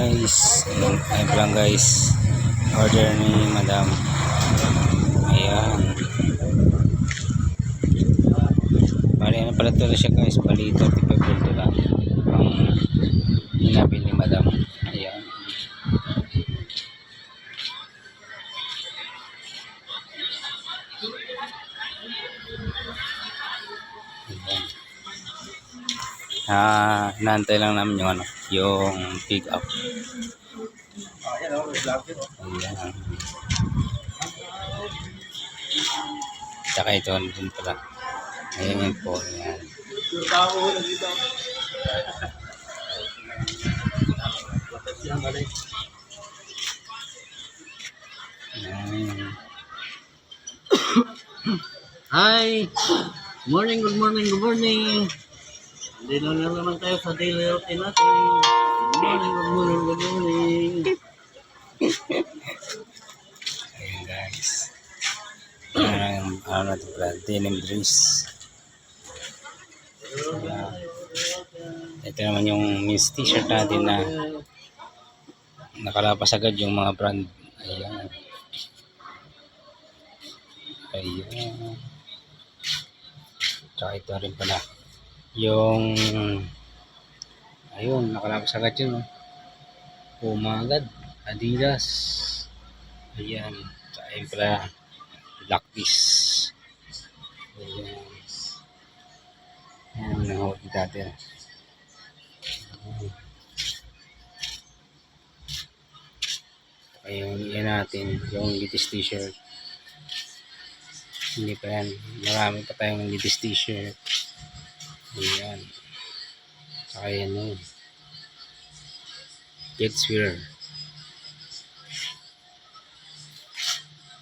guys, ayun pa lang guys, order ni madam. Ayan, bali ano pala ito siya guys, bali 35 gold lang ang hinapin ni madam. Ayan, inaantay lang namin yung ano, yung pick up. Ayan, tsaka ito dun pala. Ayan yun po. Ayan. Ayan. Hi! Morning, good morning, good morning! Hindi na naman tayo sa daily routine natin. Good morning, good morning, good morning! Ayan guys. Ano natin pala, denim dress. Ayan. Ito naman yung men's t-shirt natin na nakalapas agad yung mga brand. Ayan. Ayan. Tsaka ito rin pala. Yung ayun, nakalapas agad yun. Puma agad. Adidas. Ayan. Tsaka yun pala. Black piece. Ayan. Ayan, nahawag natin. Ayun, yan natin. Yung latest t-shirt. Hindi pa yan. Marami pa tayong latest t-shirt. Ayan. Saka yan yun. Kids wear.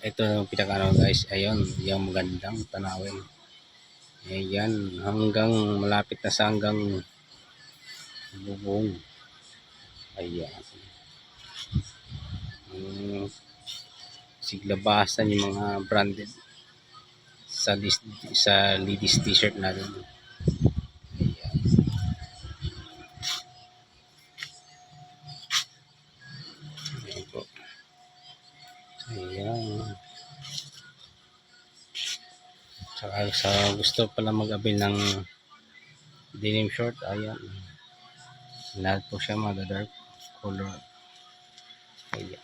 Ito yung pinaka guys. Ayun. Yung magandang tanawin. Ayan. Hanggang malapit na sa hanggang bubong. Ayan. Siglabasan yung mga branded sa ladies t-shirt natin. Ayan. Ayan po. Ayan. Saka sa gusto pala mag-avail ng denim short, ayan. Lahat po siya mga dark color. Ayan.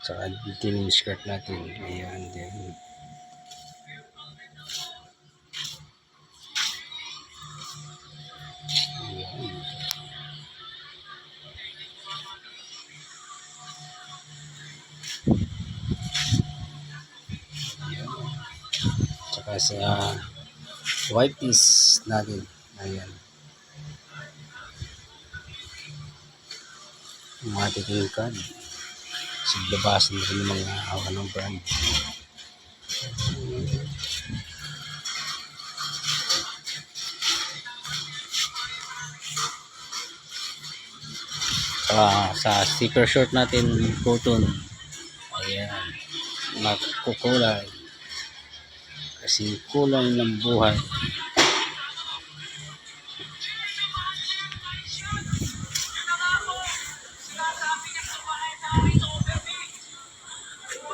Saka denim skirt natin. Ayan din. Ayan. Saka sa white piece natin. Ayan. Mga titingkad. Siglabasan rin yung mga ng brand. Sa sticker short natin, cotton. Ayan. Magkukulay. Kasi kulay ng buhay.